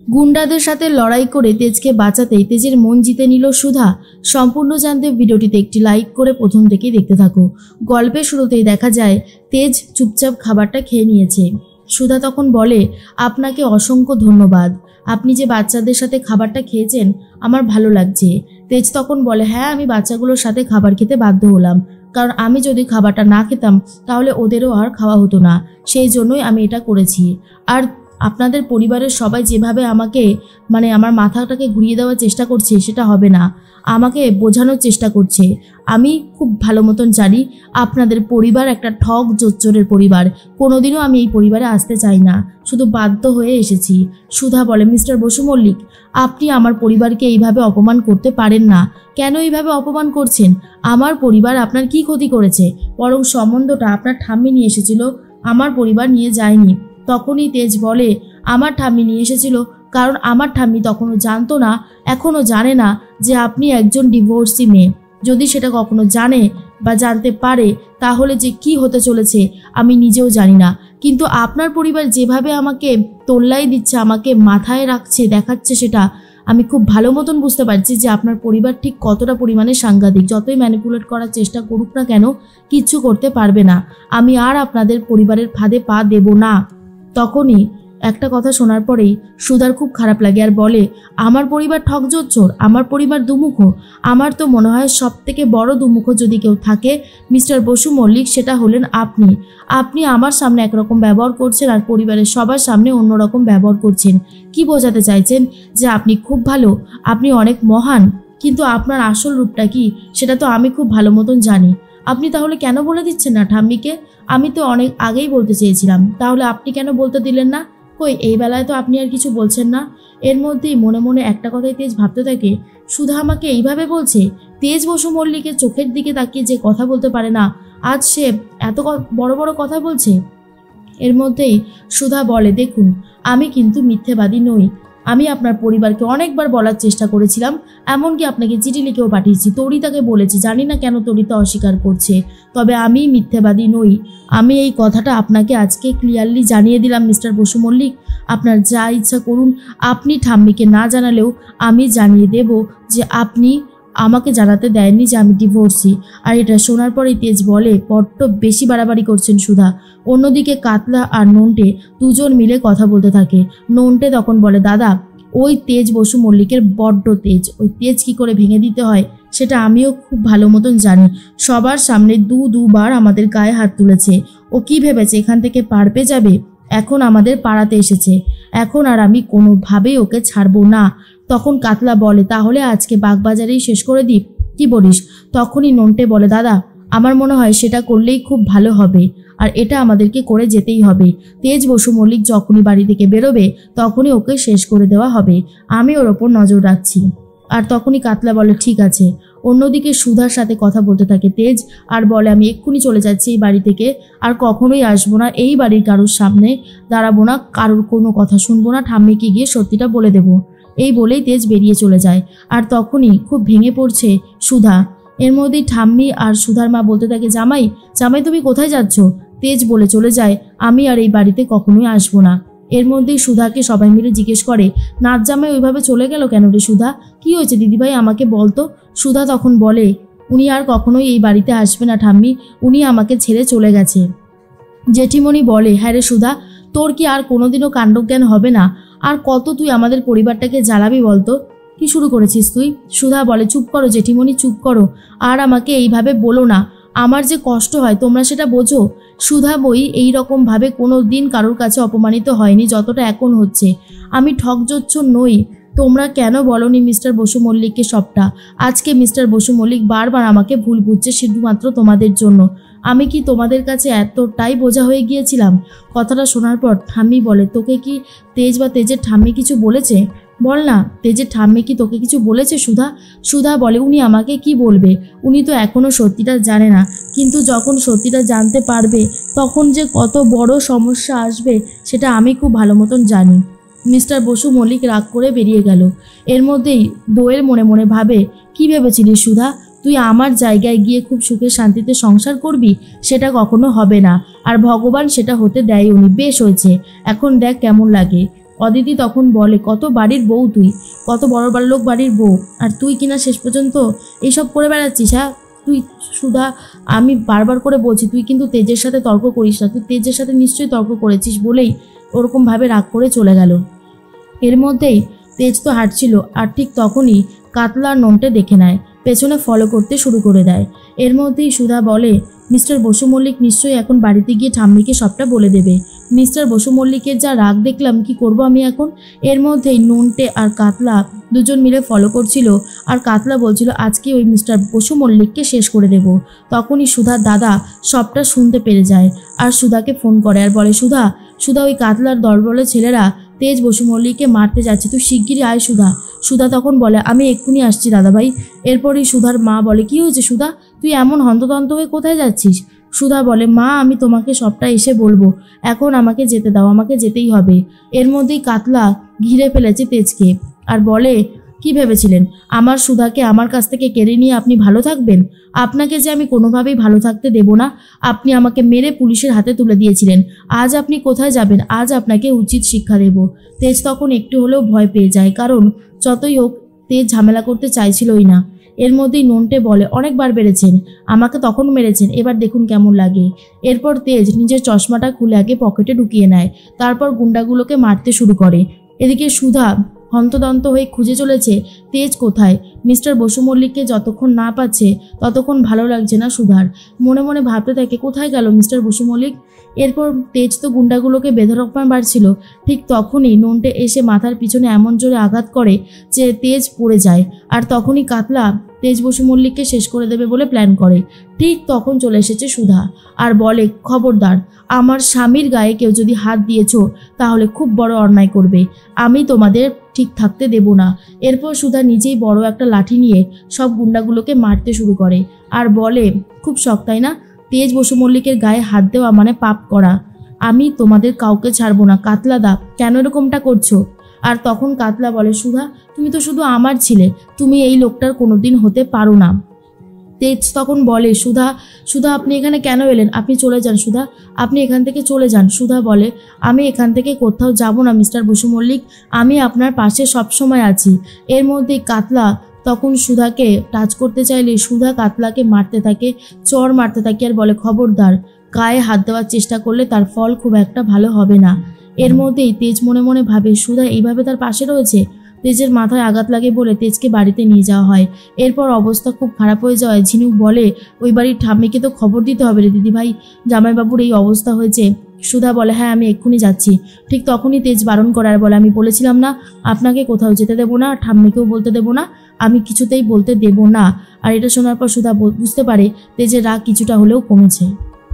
গুন্ডাদের সাথে লড়াই করে তেজকে বাঁচাতেই তেজের মন জিতে নিল সুধা। সম্পূর্ণ জানতে ভিডিওটিতে একটি লাইক করে প্রথম থেকেই দেখতে থাকো। গল্পের শুরুতেই দেখা যায় তেজ চুপচাপ খাবারটা খেয়ে নিয়েছে। সুধা তখন বলে, আপনাকে অসংখ্য ধন্যবাদ, আপনি যে বাচ্চাদের সাথে খাবারটা খেয়েছেন আমার ভালো লাগছে। তেজ তখন বলে, হ্যাঁ আমি বাচ্চাগুলোর সাথে খাবার খেতে বাধ্য হলাম, কারণ আমি যদি খাবারটা না খেতাম তাহলে ওদেরও আর খাওয়া হতো না, সেই জন্যই আমি এটা করেছি। আর আপনাদের পরিবারের সবাই যেভাবে আমাকে আমার মাথাটাকে ঘুরিয়ে দেওয়ার চেষ্টা করছে সেটা হবে না, আমাকে বোঝানোর চেষ্টা করছে। আমি খুব ভালো মতন জানি আপনাদের পরিবার একটা ঠক জোচ্চোরের পরিবার, কোনোদিনও আমি এই পরিবারে আসতে চাই না, শুধু বাধ্য হয়ে এসেছি। সুধা বলে, মিস্টার বসু মল্লিক, আপনি আমার পরিবারকে এইভাবে অপমান করতে পারেন না। কেন এইভাবে অপমান করছেন? আমার পরিবার আপনার কি ক্ষতি করেছে? বরং সম্বন্ধটা আপনার ঠাম্মি নিয়ে এসেছিল, আমার পরিবার নিয়ে যায়নি। তখনই তেজ বলে, আমার ঠাম্মি নিয়ে এসেছিল কারণ আমার ঠাম্মি তখনও জানতো না, এখনও জানে না যে আপনি একজন ডিভোর্সি মেয়ে। যদি সেটা কখনো জানে বা জানতে পারে তাহলে যে কি হতে চলেছে আমি নিজেও জানি না। কিন্তু আপনার পরিবার যেভাবে আমাকে তোল্লাই দিচ্ছে, আমাকে মাথায় রাখছে, দেখাচ্ছে, সেটা আমি খুব ভালো মতন বুঝতে পারছি যে আপনার পরিবার ঠিক কতটা পরিমাণে সাংঘাতিক। যতই ম্যানিপুলেট করার চেষ্টা করুক না কেন, কিচ্ছু করতে পারবে না। আমি আর আপনাদের পরিবারের ফাঁদে পা দেব না। তখনই একটা কথা শোনার পরেই সুধার খুব খারাপ লাগে আর বলে, আমার পরিবার ঠকজোচ্চোর, আমার পরিবার দুমুখ। আমার তো মনে হয় সব থেকে বড় দুমুখ যদি কেউ থাকে মিস্টার বসু মল্লিক, সেটা হলেন আপনি। আপনি আমার সামনে একরকম ব্যবহার করছেন আর পরিবারের সবার সামনে অন্যরকম ব্যবহার করছেন। কি বোঝাতে চাইছেন? যে আপনি খুব ভালো, আপনি অনেক মহান, কিন্তু আপনার আসল রূপটা কি সেটা তো আমি খুব ভালো মতন জানি। আপনি তাহলে কেন বলে দিচ্ছেন না ঠাম্মিকে? আমি তো অনেক আগেই বলতে চেয়েছিলাম, তাহলে আপনি কেন বলতে দিলেন না? কই এই বেলায় তো আপনি আর কিছু বলছেন না। এর মধ্যেই মনে মনে একটা কথাই তেজ ভাবতে থাকে, সুধা আমাকে এইভাবে বলছে। তেজ বসু মল্লিকের চোখের দিকে তাকিয়ে যে কথা বলতে পারে না, আজ সে এত বড় বড় কথা বলছে। এর মধ্যেই সুধা বলে, দেখুন আমি কিন্তু মিথ্যেবাদী নই। আমি আপনার পরিবারকে অনেকবার বলার চেষ্টা করেছিলাম, এমনকি আপনাকে চিঠি লিখেও পাঠিয়েছি, তরিতাকে বলেছি, জানি না কেন তরিতা অস্বীকার করছে। তবে আমি মিথ্যেবাদী নই। আমি এই কথাটা আপনাকে আজকে ক্লিয়ারলি জানিয়ে দিলাম মিস্টার বসু মল্লিক, আপনার যা ইচ্ছা করুন। আপনি ঠাম্মিকে না জানালেও আমি জানিয়ে দেব যে আপনি আমাকে জানাতে দেননি যে আমি ডিভোর্সি। আর এটা শোনার পরেই তেজ বলে, বড্ড বেশি বাড়াবাড়ি করছেন সুধা। অন্যদিকে কাতলা আর নন্টে দুজন মিলে কথা বলতে থাকে। নন্টে তখন বলে, দাদা ওই তেজ বসু মল্লিকের বড্ড তেজ, ওই তেজ কি করে ভেঙে দিতে হয় সেটা আমিও খুব ভালো মতন জানি। সবার সামনে দুবার আমাদের গায়ে হাত তুলেছে। ও কি ভেবেছে এখান থেকে পার পেয়ে যাবে? এখন আমাদের পাড়াতে এসেছে, এখন আর আমি কোনোভাবেই ওকে ছাড়বো না। তখন কাতলা বলে, তাহলে আজকে বাগবাজারেই শেষ করে দিই, কি বলিস? তখনই নন্টে বলে, দাদা আমার মনে হয় সেটা করলেই খুব ভালো হবে, আর এটা আমাদেরকে করে যেতেই হবে। তেজ বসু মল্লিক যখনই বাড়ি থেকে বেরোবে তখনই ওকে শেষ করে দেওয়া হবে, আমি ওর ওপর নজর রাখছি। আর তখনই কাতলা বলে, ঠিক আছে। অন্যদিকে সুধার সাথে কথা বলতে থাকে তেজ আর বলে, আমি এক্ষুনি চলে যাচ্ছি এই বাড়ি থেকে, আর কখনোই আসবো না এই বাড়ির কারোর সামনে দাঁড়াবো না, কারোর কোনো কথা শুনবো না, ঠাম্মিকে গিয়ে সত্যিটা বলে দেবো। এই বলেই তেজ বেরিয়ে চলে যায়। আর তখনই খুব ভেঙে পড়ছে সুধা। এর মধ্যেই ঠাম্মি আর সুধার মা বলতে থাকে, জামাই জামাই তুমি কোথায় যাচ্ছ? তেজ বলে চলে যায়, আমি আর এই বাড়িতে কখনোই আসবো না। এর মধ্যেই সুধাকে সবাই মিলে জিজ্ঞেস করে, নাচ জামাই ওইভাবে চলে গেল কেন রে সুধা? কি হয়েছে দিদিভাই আমাকে বলতো? সুধা তখন বলে, উনি আর কখনোই এই বাড়িতে আসবে না ঠাম্মি, উনি আমাকে ছেড়ে চলে গেছে। জেঠিমণি বলে, হ্যাঁ রে সুধা, তোর কি আর কোনোদিনও কাণ্ডজ্ঞান হবে না? আর কত তুই আমাদের পরিবারটাকে জ্বালাবি বলতো? কি শুরু করেছিস তুই? সুধা বলে, চুপ করো জেঠিমণি, চুপ করো, আর আমাকে এইভাবে বলো না, আমার যে কষ্ট হয় তোমরা সেটা বোঝো। সুধা বই এইরকমভাবে কোনো দিন কারোর কাছে অপমানিত হয়নি যতটা এখন হচ্ছে। আমি ঠকজোচ্চোর নই। তোমরা কেন বলনি মিস্টার বসু মল্লিককে সবটা? আজকে মিস্টার বসু মল্লিক বারবার আমাকে ভুল বুঝছে শুধুমাত্র তোমাদের জন্য। আমি কি তোমাদের কাছে এতটাই বোঝা হয়ে গিয়েছিলাম? কথাটা শোনার পর ঠাম্মি বলে, তোকে কি তেজ বা তেজের ঠাম্মি কিছু বলেছে? বল না, তেজের ঠাম্মি কি তোকে কিছু বলেছে সুধা? সুধা বলে, উনি আমাকে কি বলবে? উনি তো এখনো সত্যিটা জানে না, কিন্তু যখন সত্যিটা জানতে পারবে তখন যে কত বড় সমস্যা আসবে সেটা আমি খুব ভালো মতন জানি। মিস্টার বসু মল্লিক রাগ করে বেরিয়ে গেল। এর মধ্যেই দোয়েল মনে মনে ভাবে, কি ভেবেছিলিস সুধা তুই আমার জায়গায় গিয়ে খুব সুখে শান্তিতে সংসার করবি? সেটা কখনো হবে না, আর ভগবান সেটা হতে দেয় উনি। বেশ হয়েছে, এখন দেখ কেমন লাগে। অদিতি তখন বলে, কত বাড়ির বউ তুই, কত বড় বড় লোক বাড়ির বউ, আর তুই কিনা শেষ পর্যন্ত এইসব করে বেড়াচ্ছিস। হ্যাঁ তুই সুধা, আমি বারবার করে বলছি তুই কিন্তু তেজের সাথে তর্ক করিস না, তুই তেজের সাথে নিশ্চয়ই তর্ক করেছিস বলেই ওরকমভাবে রাগ করে চলে গেল। এর মধ্যেই তেজ তো হাঁটছিল, আর ঠিক তখনই কাতলা আর নন্টে দেখে নেয়, পেছনে ফলো করতে শুরু করে দেয়। এর মধ্যেই সুধা বলে, মিস্টার বসু মল্লিক নিশ্চয়ই এখন বাড়িতে গিয়ে ঠাম্মিকে সবটা বলে দেবে। মিস্টার বসু মল্লিকের যা রাগ দেখলাম, কি করব আমি এখন। এর মধ্যেই নন্টে আর কাতলা দুজন মিলে ফলো করছিল, আর কাতলা বলছিল আজকে ওই মিস্টার বসু মল্লিককে শেষ করে দেব। তখনই সুধার দাদা সবটা শুনতে পেরে যায়, আর সুধাকে ফোন করে আর বলে, সুধা সুধা ওই কাতলার দলবলের ছেলেরা তেজ বসু মল্লিককে মারতে যাচ্ছে, তুই শিগগিরই আয় সুধা। সুধা তখন বলে, আমি এক্ষুনি আসছি দাদাভাই। এরপরই সুধার মা বলে, কি হয়েছে সুধা, তুই এমন হন্তদন্ত হয়ে কোথায় যাচ্ছিস? সুধা বলে, মা আমি তোমাকে সবটা এসে বলবো, এখন আমাকে যেতে দাও, আমাকে যেতেই হবে। এর মধ্যেই কাতলা ঘিরে ফেলেছে তেজকে আর বলে, কি ভেবেছিলেন আমার সুধাকে আমার কাছ থেকে কেড়ে নিয়ে আপনি ভালো থাকবেন? আপনাকে যে আমি কোনোভাবেই ভালো থাকতে দেব না। আপনি আমাকে মেরে পুলিশের হাতে তুলে দিয়েছিলেন, আজ আপনি কোথায় যাবেন? আজ আপনাকে উচিত শিক্ষা দেব। তেজ তখন একটু হলেও ভয় পেয়ে যায়, কারণ যতই হোক তেজ ঝামেলা করতে চাইছিলই না। এর মধ্যেই নন্টে বলে, অনেকবার বেড়েছেন, আমাকে তখন মেরেছেন, এবার দেখুন কেমন লাগে। এরপর তেজ নিজের চশমাটা খুলে আগে পকেটে ঢুকিয়ে নেয়, তারপর গুন্ডাগুলোকে মারতে শুরু করে। এদিকে সুধা হন্তদন্ত হয়ে খুঁজে চলেছে তেজ কোথায়। মিস্টার বসু মল্লিককে যতক্ষণ না পাচ্ছে ততক্ষণ ভালো লাগছে না সুধার। মনে মনে ভাবতে থাকে, কোথায় গেল মিস্টার বসু মল্লিক। এরপর তেজ তো গুন্ডাগুলোকে বেধড়ক মারছিল, ঠিক তখনই নন্টে এসে মাথার পিছনে এমন জোরে আঘাত করে যে তেজ পড়ে যায়। আর তখনই কাতলা তেজ বসু মল্লিককে শেষ করে দেবে বলে প্ল্যান করে। ঠিক তখন চলে এসেছে সুধা আর বলে, খবরদার, আমার স্বামীর গায়ে কেউ যদি হাত দিয়েছো তাহলে খুব বড় অন্যায় করবে, আমি তোমাদের ঠিক থাকতে দেব না। এরপর সুধা নিজেই বড় একটা লাঠি নিয়ে সব গুন্ডাগুলোকে মারতে শুরু করে আর বলে, খুব শখ তাই না, তেজ বসু মল্লিকের গায়ে হাত দেওয়া মানে পাপ করা। আমি তোমাদের কাউকে ছাড়বো না। কাতলা দা, কেন এরকমটা করছো? আর তখন কাতলা বলে, সুধা তুমি তো শুধু আমার ছিলে, তুমি এই লোকটার কোনোদিন হতে পারো না। তেজ তখন বলে, সুধা সুধা আপনি এখানে কেন এলেন? আপনি চলে যান সুধা, আপনি এখান থেকে চলে যান। সুধা বলে, আমি এখান থেকে কোথাও যাব না মিস্টার বসু মল্লিক, আমি আপনার পাশে সবসময় আছি। এর মধ্যেই কাতলা তখন সুধাকে টাচ করতে চাইলে সুধা কাতলাকে মারতে থাকে, চড় মারতে থাকে আর বলে, খবরদার, গায়ে হাত দেওয়ার চেষ্টা করলে তার ফল খুব একটা ভালো হবে না। এর মধ্যেই তেজ মনে মনে ভাবে, সুধা এইভাবে তার পাশে রয়েছে। তেজের মাথায় আঘাত লাগে বলে তেজকে বাড়িতে নিয়ে যাওয়া হয়। এরপর অবস্থা খুব খারাপ হয়ে যাওয়ায় ঝিনুক বলে, ওই বাড়ির ঠাম্মিকে তো খবর দিতে হবে রে দিদিভাই, জামাইবাবুর এই অবস্থা হয়েছে। সুধা বলে, হ্যাঁ আমি এক্ষুনি যাচ্ছি। ঠিক তখনই তেজ বারণ করার বলে, আমি বলেছিলাম না আপনাকে কোথাও যেতে দেবো না, ঠাম্মিকেও বলতে দেবো না, আমি কিছুতেই বলতে দেবো না। আর এটা শোনার পর সুধা বুঝতে পারে তেজের রাগ কিছুটা হলেও কমেছে।